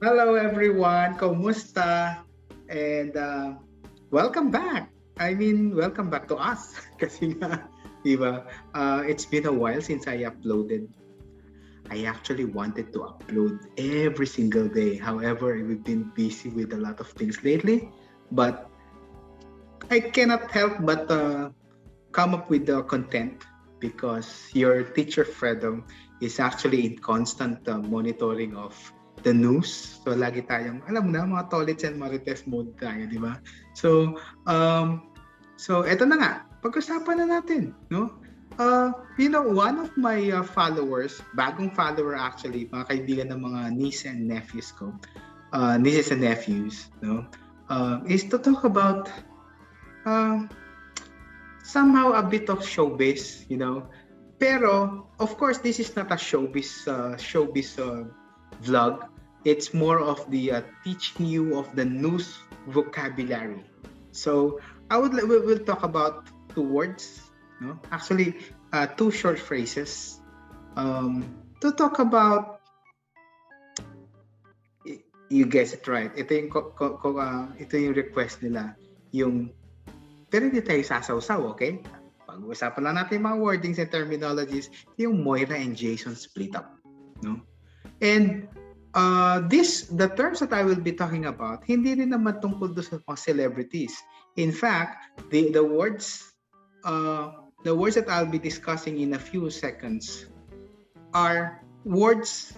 Hello everyone, kumusta? And welcome back. Welcome back to us. Kasi nga, di ba, it's been a while since I uploaded. I actually wanted to upload every single day. However, we've been busy with a lot of things lately. But I cannot help but come up with the content because your teacher Fredo is actually in constant monitoring of the news. So lagi tayong, alam mo na, mga tolits and marites mode tayo, di ba? So, eto na nga, pag-usapan na natin, no? One of my followers, bagong follower actually, mga kaibigan ng mga nieces and nephews, no? Is to talk about uh, somehow a bit of showbiz, Pero of course, this is not a showbiz vlog. It's more of the teaching you of the news vocabulary. So we'll talk about two words, no? Actually, two short phrases to talk about. You guess it right. Ito yung request nila, yung pero hindi tayo sasawsaw, okay? Pag-uusapan lang natin yung mga wordings and terminologies, yung Moira and Jason split up, no? And the terms that I will be talking about, hindi rin naman tungkol doon sa mga celebrities. In fact, the words that I'll be discussing in a few seconds are words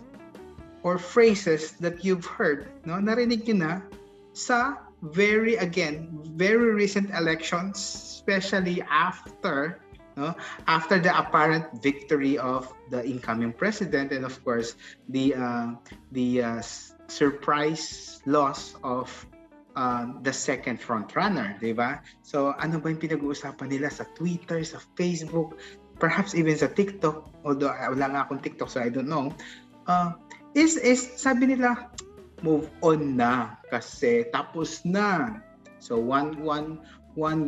or phrases that you've heard, no? Narinig nyo na sa very recent elections, especially after the apparent victory of the incoming president, and of course the surprise loss of the second front runner, di ba? So ano ba yung pinag-uusapan nila sa Twitter, sa Facebook, perhaps even sa TikTok, although wala nga akong TikTok so I don't know, is sabi nila, move on na kasi tapos na. So one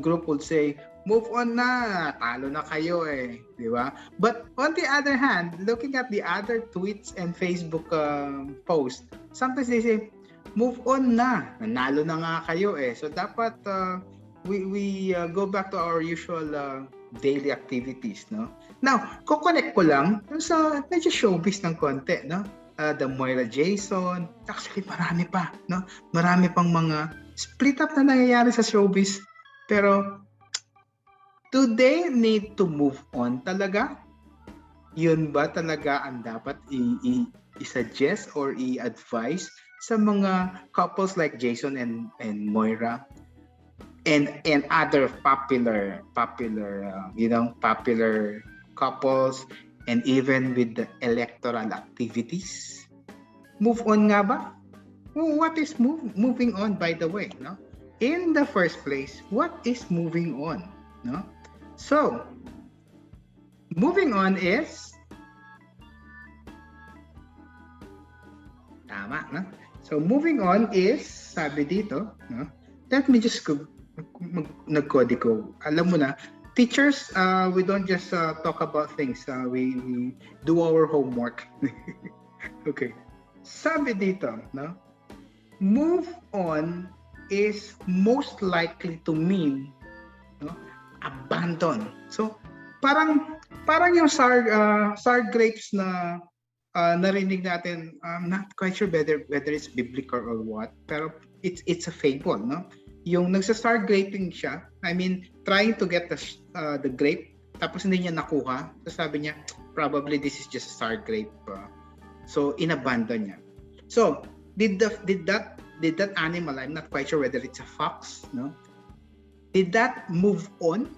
group would say, move on na, talo na kayo di ba? But on the other hand, looking at the other tweets and Facebook posts, sometimes they say, move on na, nanalo na nga kayo So dapat we go back to our usual daily activities, no? Now, ko-connect ko lang sa medyo showbiz ng konti, no? The Moira Jason, actually marami pa, no? Marami pang mga split up na nangyayari sa showbiz. Pero do they need to move on talaga? Yun ba talaga ang dapat i-suggest or i-advise sa mga couples like Jason and Moira and other popular couples, and even with the electoral activities? Move on nga ba? What is moving on, by the way, no? In the first place, what is moving on, no? So, moving on is tama, no? So, moving on is, sabi dito, no? Let me just nag-codico. Alam mo na, teachers, we don't just talk about things. We do our homework. Okay. Sabi dito, no? Move on is most likely to mean, no, abandon. So, parang yung sour grapes na narinig natin, I'm not quite sure whether it's biblical or what, pero it's a fable, no? Yung nagsa-sour graping siya, trying to get the grape, tapos hindi niya nakuha. So sabi niya, probably this is just a sour grape. So inabandon niya. So did that animal, I'm not quite sure whether it's a fox, no? Did that move on?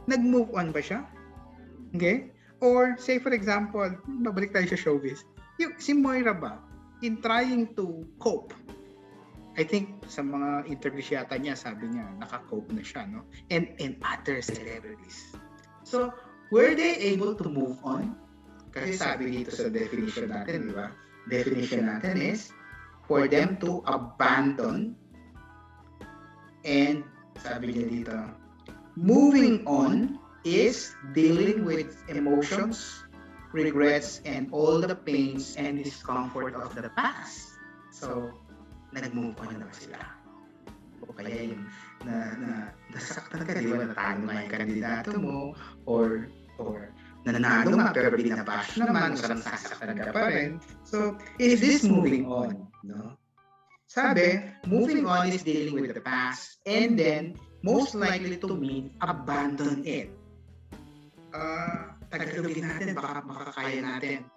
Nag-move on ba siya? Okay? Or say for example, babalik tayo sa showbiz. Yung si Moira ba, in trying to cope, I think sa mga interviews yata niya, sabi niya, naka-cope na siya, no? And other celebrities. So, were they able to move on? Kasi sabi dito sa definition natin, di ba? Definition natin is for them to abandon, and sabi niya dito, moving on is dealing with emotions, regrets, and all the pains and discomfort of the past. So, nag-move on na ba sila? O kaya yung nasaktan ka, di ba, natalo nga yung kandidato mo, or nanalo nga pero binabash naman, so nasasaktan ka pa rin. So, is this moving on? No? Sabi, moving on is dealing with the past and then most likely to mean abandon it. Tagalogin natin, baka makakaya natin.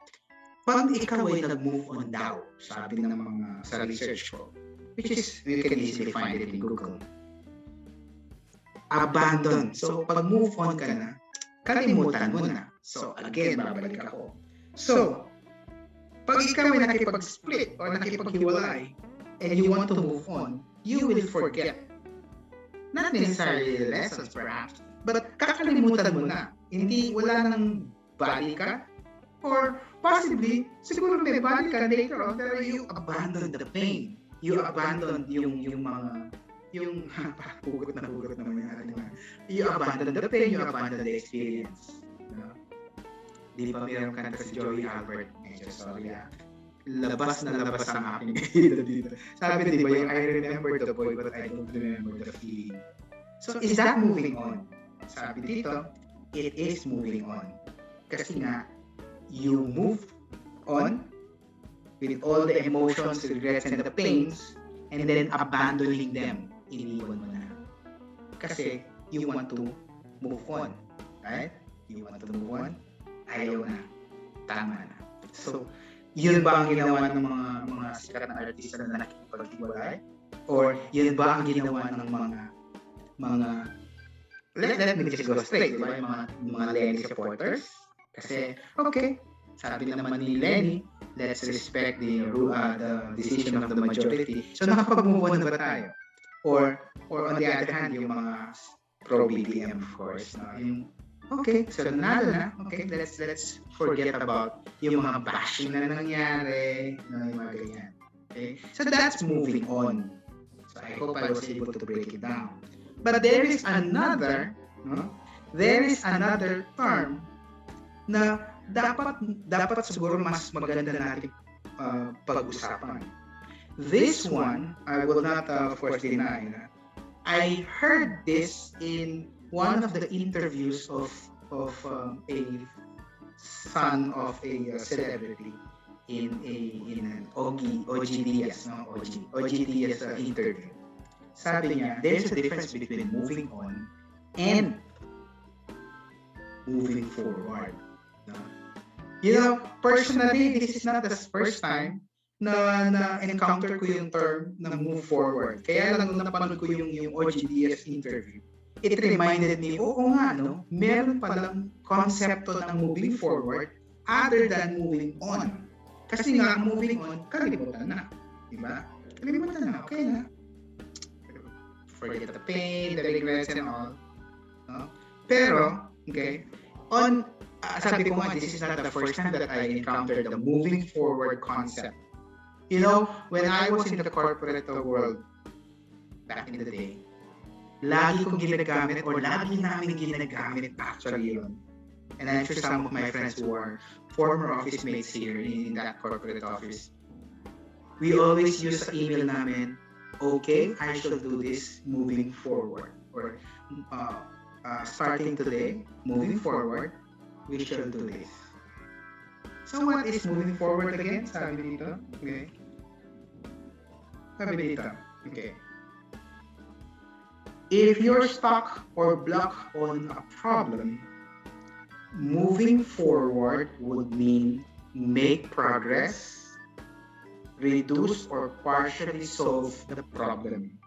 Pag ikaw ay nag-move on daw, sabi ng mga sa research ko, which is, you can easily find it in Google. Abandon. So, pag move on ka na, kalimutan mo na. So, again, babalik ako. So, pag ikaw ay nakipag-split o nakipaghiwalay, and you want to move on, you will forget. Not necessarily the lessons perhaps, but kakalimutan mo na. Hindi, wala nang balik ka, or possibly, siguro may balik ka later on, pero you abandon the pain. You abandon yung hugot na naman yung ating mga. You abandon the pain, you abandon the experience. No? Di ba mayroong kanta si Joey Albert? Medyo sorry labas na labas ang aking dito. Sabi di ba yung I remember the boy but I don't remember the feeling. So is that moving on? Sabi dito, it is moving on. Kasi nga, you move on with all the emotions, regrets, and the pains, and then abandoning them. Iniwan mo na. Kasi you want to move on. Right? You want to move on? Ayaw na. Tama na. So, yun ba ang ginawa ng mga sikat na artista na nakikipag-iwalay? Or yun ba ang ginawa ng mga let me just go straight, diba? Yung mga Lenny supporters? Kasi, okay, sabi naman ni Lenny, let's respect the decision of the majority. So, nakapag-move on na ba tayo? Or on the other hand, yung mga pro-BBM, of course, yung okay, so nanalo na. Okay, let's forget about yung mga bashing na nangyari, yung mga ganyan. Okay, so that's moving on. So I hope I was able to break it down. But there is another term na dapat siguro mas maganda natin pag-usapan. This one, I will not of course deny. I heard this in one of the interviews of a son of a celebrity in an OG Diaz interview. Sabi niya, there's a difference between moving on and moving forward. You know, personally, this is not the first time na encounter ko yung term na move forward. Kaya lang nung napanood ko yung OG Diaz interview, it reminded me, oo nga, no? Meron palang konsepto ng moving forward other than moving on. Kasi nga, moving on, kalimutan na. Diba? Kalimutan na, okay na. Forget the pain, the regrets and all. No? Pero, okay, sabi ko nga, this is not the first time that I encountered the moving forward concept. You know, when I was in the corporate world, back in the day, lagi kong ginagamit or lagi namin ginagamit actually yun. And I'm sure some of my friends who are former office mates here in that corporate office, we always use sa email namin, okay, I shall do this moving forward. Or starting today, moving forward, we shall do this. So what is moving forward again? Sabi dito. Okay. Sabi dito. Okay. If you're stuck or blocked on a problem, moving forward would mean make progress, reduce or partially solve the problem.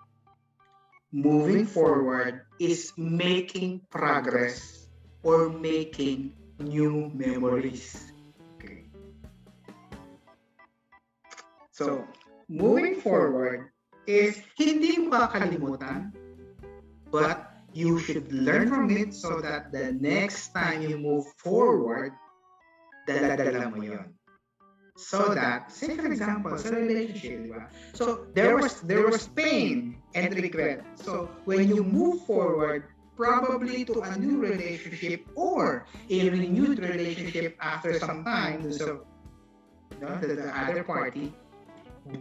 Moving forward is making progress or making new memories. Okay. So, moving forward is hindi mo kakalimutan, but you should learn from it so that the next time you move forward, dala-dala mo yun. So that, say for example, sa relationship, diba? So there was pain and regret. So when you move forward, probably to a new relationship or a renewed relationship after some time, so the other party,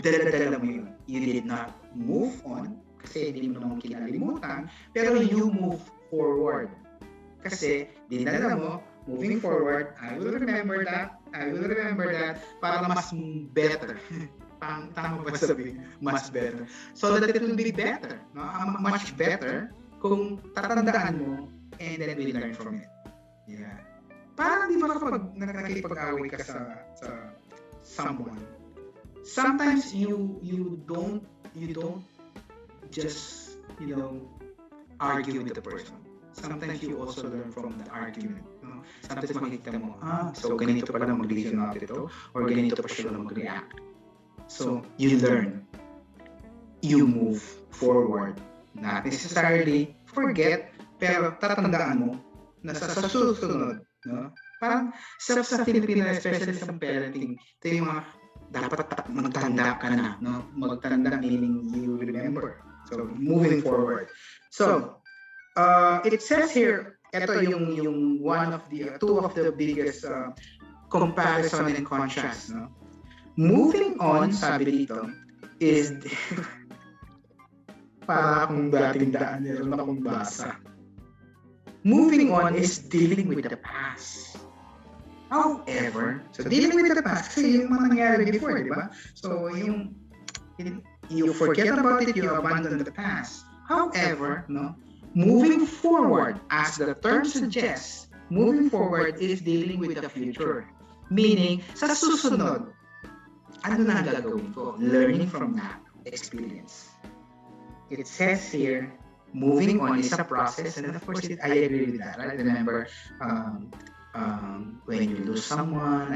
dala-dala mo yun. You did not move on kasi hindi mo naman kinalimutan, pero you move forward. Kasi dinala mo, moving forward, I will remember that, para mas better. Tama ba sabihin? Mas better. So that it will be better, no? Much better kung tatandaan mo and then we learn from it. Yeah. Parang di ba kapag nakikipag-away ka sa someone, sometimes you don't just argue with the person. Sometimes you also learn from the argument. No? Sometimes makikita mo, so ganito pala mag-reason out ito, or ganito pa siya mag-react. So you learn, you move forward. Not necessarily forget, pero tatandaan mo na sa susunod, no? Parang sa Filipino, especially sa parenting, ito yung mga dapat magtanda ka na, no? Magtanda meaning you remember. So moving forward. So it says here, ito yung two of the biggest comparison and contrast, no? Moving on, sabi dito, is para akong dating daan, meron akong basa. Moving on is dealing with the past. However, so dealing with the past, kasi yung mga nangyari before, di ba? So you forget about it, you abandon the past. However, no, moving forward, as the term suggests, moving forward is dealing with the future. Meaning, sa susunod, ano na gagawin ko? Learning from that experience. It says here, moving on is a process, and of course, I agree with that. Right? Remember, when you lose someone,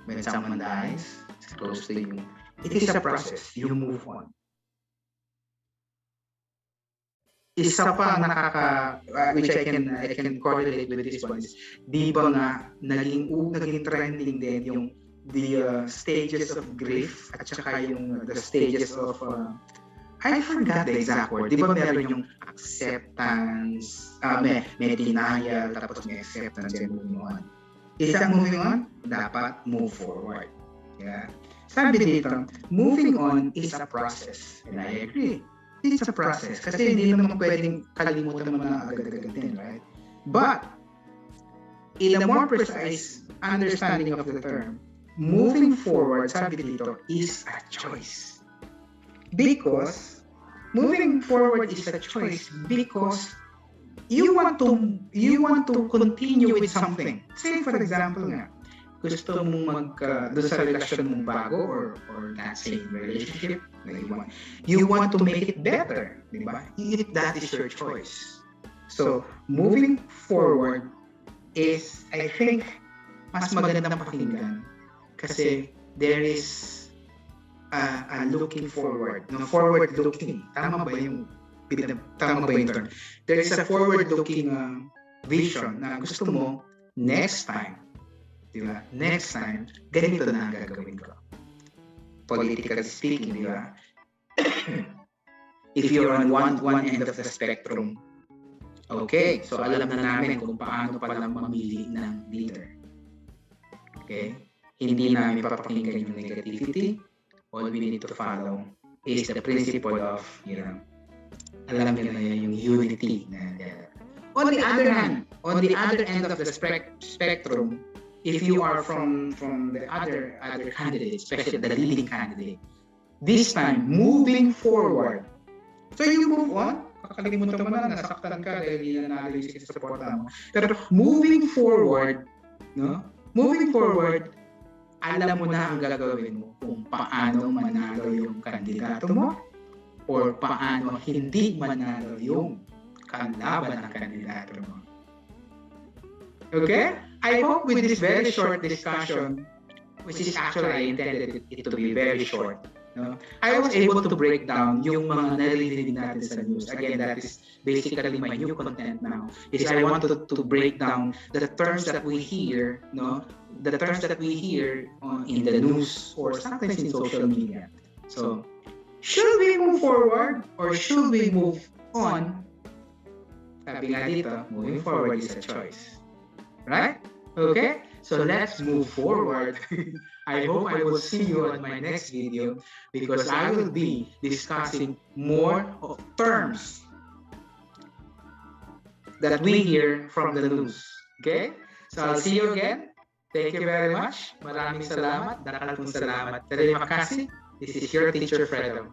when someone dies, it's close to you. It is a process. You move on. Isa pa which I can correlate with this one is, di ba nga naging trending din yung the stages of grief at saka yung the stages of I forgot the exact word. Di ba meron yung acceptance, may denial, tapos may acceptance and moving on. Isang moving on, dapat move forward. Yeah. Sabi dito, moving on is a process. And I agree. It's a process. Kasi hindi naman pwedeng kalimutan mo na agad-agad din, right? But, in a more precise understanding of the term, moving forward, sabi dito, is a choice. Because moving forward is a choice because you want to continue with something. Say for example nga, gusto mong doon sa relasyon mong bago or that same relationship na you want to make it better, di ba? That is your choice. So, moving forward is, I think, mas magandang pakinggan. Kasi there is looking forward, no, forward looking. Tama ba yung term? There is a forward looking vision na gusto mo next time, di ba? Next time, ganito na ang gagawin ko. Politically speaking, di ba? If you're on one end of the spectrum, okay, so alam na namin kung paano pala mamili ng leader. Okay? Hindi namin papakinggan yung negativity. All we need to follow is the principle of, alam niyo na yung unity. On the other hand, on the other end of the spectrum, if you are from the other candidate, especially the leading candidate, this time, moving forward. So you move on, kakalimutan mo na, nasaktan ka dahil hindi na nanalo yung support mo. Pero moving forward, no? Moving forward, alam mo na ang gagawin mo kung paano manalo yung kandidato mo or paano hindi manalo yung kalaban ng kandidato mo. Okay? I hope with this very short discussion, which is actually I intended it to be very short, no? I was able to break down yung mga naririnig natin sa news. Again, that is basically my new content now. Is I wanted to break down the terms that we hear, no? The terms that we hear in the news or sometimes in social media. So, should we move forward or should we move on? Sabi nga dito, moving forward is a choice. Right? Okay? So let's move forward. I hope I will see you on my next video because I will be discussing more of terms that we hear from the news. Okay? So I'll see you again. Thank you very much. Maraming salamat. Dakal pong salamat. Terima kasih. This is your teacher Fredo.